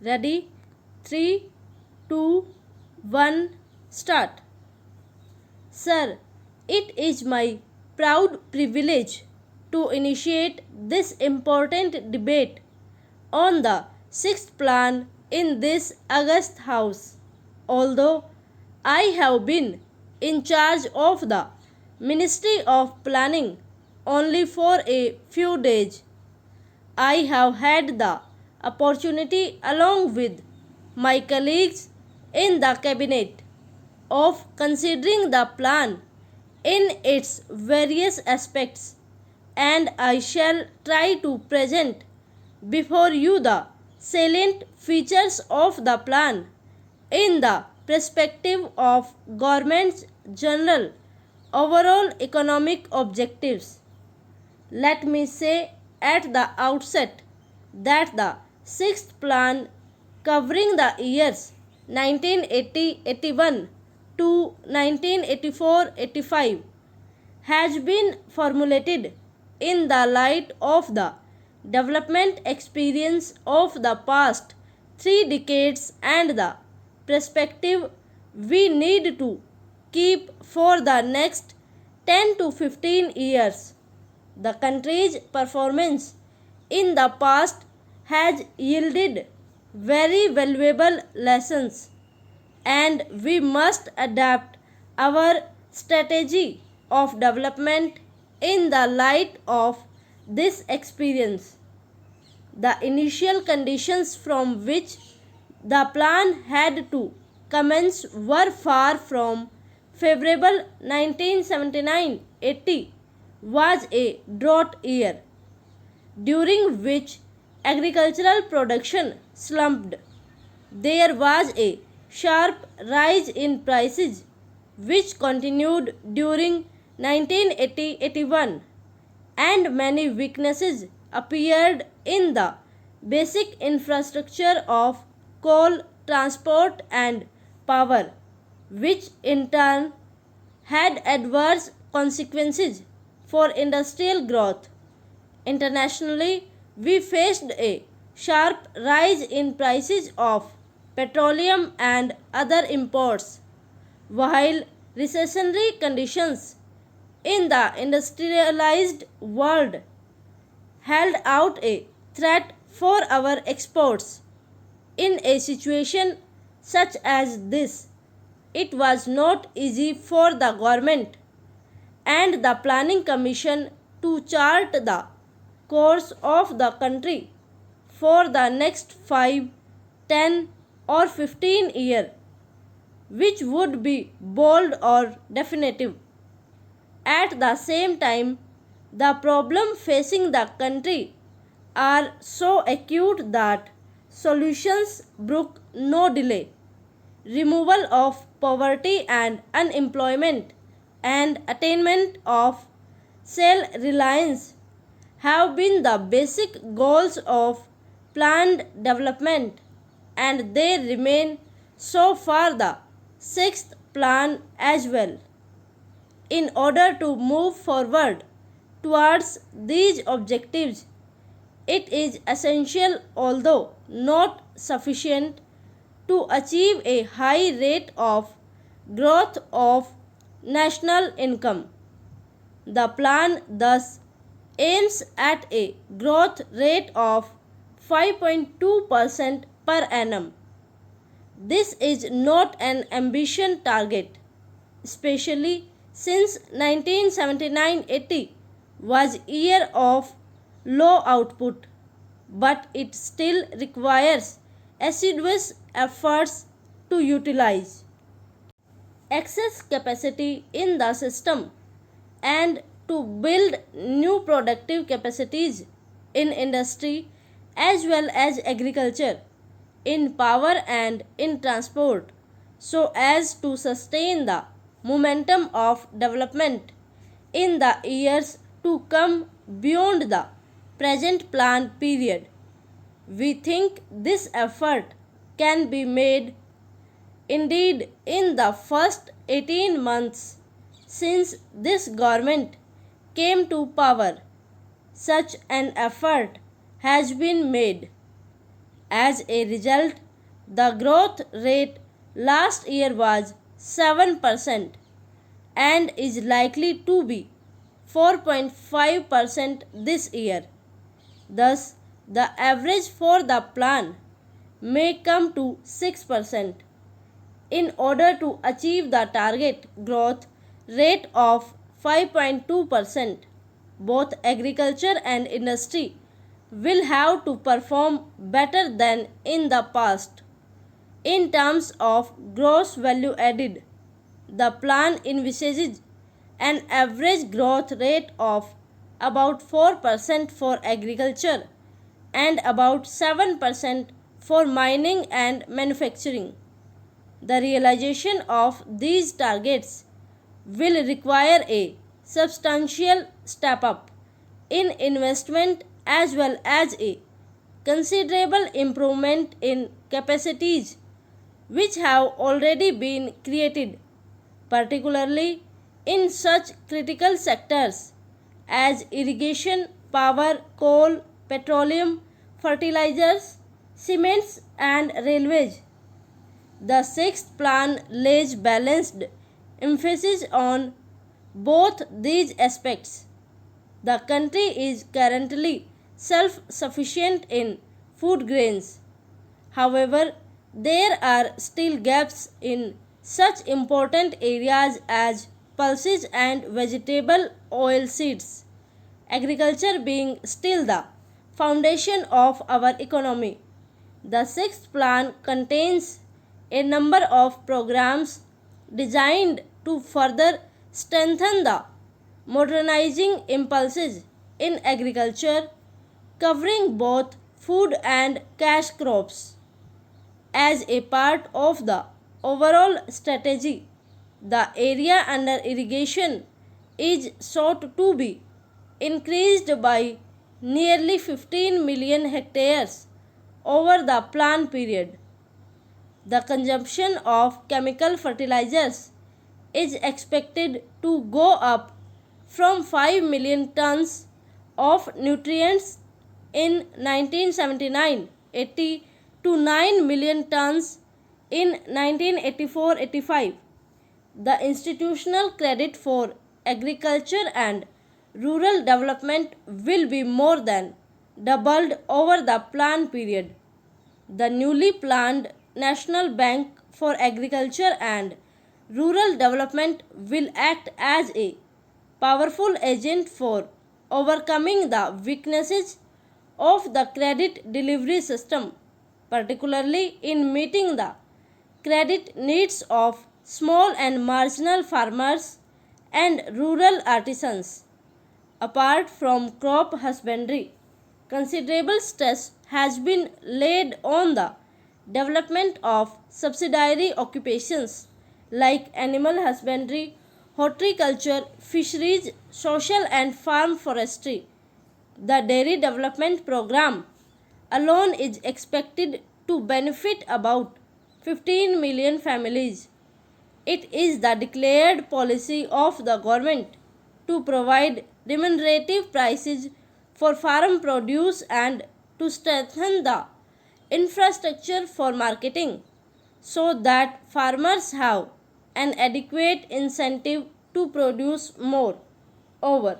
Ready? 3, 2, 1, start. Sir, it is my proud privilege to initiate this important debate on the sixth plan in this august house. Although I have been in charge of the Ministry of Planning only for a few days, I have had the opportunity, along with my colleagues in the cabinet, of considering the plan in its various aspects, and I shall try to present before you the salient features of the plan in the perspective of government's general overall economic objectives. Let me say at the outset that the sixth plan, covering the years 1980-81 to 1984-85, has been formulated in the light of the development experience of the past 3 decades and the perspective we need to keep for the next 10 to 15 years. The country's performance in the past has yielded very valuable lessons, and we must adapt our strategy of development in the light of this experience. The initial conditions from which the plan had to commence were far from favorable. 1979-80 was a drought year, during which agricultural production slumped. There was a sharp rise in prices which continued during 1980-81, and many weaknesses appeared in the basic infrastructure of coal, transport and power, which in turn had adverse consequences for industrial growth. Internationally, we faced a sharp rise in prices of petroleum and other imports, while recessionary conditions in the industrialized world held out a threat for our exports. In a situation such as this, it was not easy for the government and the Planning Commission to chart the course of the country for the next 5, 10, or 15 years, which would be bold or definitive. At the same time, the problems facing the country are so acute that solutions brook no delay. Removal of poverty and unemployment and attainment of self-reliance have been the basic goals of planned development, and they remain so for the sixth plan as well. In order to move forward towards these objectives, it is essential, although not sufficient, to achieve a high rate of growth of national income. The plan thus aims at a growth rate of 5.2% per annum. This is not an ambition target, especially since 1979-80 was year of low output, but it still requires assiduous efforts to utilize excess capacity in the system and to build new productive capacities in industry as well as agriculture, in power and in transport, so as to sustain the momentum of development in the years to come beyond the present planned period. We think this effort can be made. Indeed, in the first 18 months since this government came to power, such an effort has been made. As a result, the growth rate last year was 7% and is likely to be 4.5% this year. Thus, the average for the plan may come to 6%. In order to achieve the target growth rate of 5.2%, both agriculture and industry will have to perform better than in the past. In terms of gross value added, the plan envisages an average growth rate of about 4% for agriculture and about 7% for mining and manufacturing. The realization of these targets will require a substantial step up in investment as well as a considerable improvement in capacities which have already been created, particularly in such critical sectors as irrigation, power, coal, petroleum, fertilizers, cements, and railways. The sixth plan lays balanced emphasis on both these aspects. The country is currently self-sufficient in food grains. However, there are still gaps in such important areas as pulses and vegetable oil seeds, agriculture being still the foundation of our economy. The sixth plan contains a number of programs designed to further strengthen the modernizing impulses in agriculture, covering both food and cash crops. As a part of the overall strategy, the area under irrigation is sought to be increased by nearly 15 million hectares over the plan period. The consumption of chemical fertilizers is expected to go up from 5 million tons of nutrients in 1979-80 to 9 million tons in 1984-85. The institutional credit for agriculture and rural development will be more than doubled over the plan period. The newly planned National Bank for Agriculture and Rural Development will act as a powerful agent for overcoming the weaknesses of the credit delivery system, particularly in meeting the credit needs of small and marginal farmers and rural artisans. Apart from crop husbandry, considerable stress has been laid on the development of subsidiary occupations like animal husbandry, horticulture, fisheries, social and farm forestry. The dairy development program alone is expected to benefit about 15 million families. It is the declared policy of the government to provide remunerative prices for farm produce and to strengthen the infrastructure for marketing so that farmers have an adequate incentive to produce more. Over.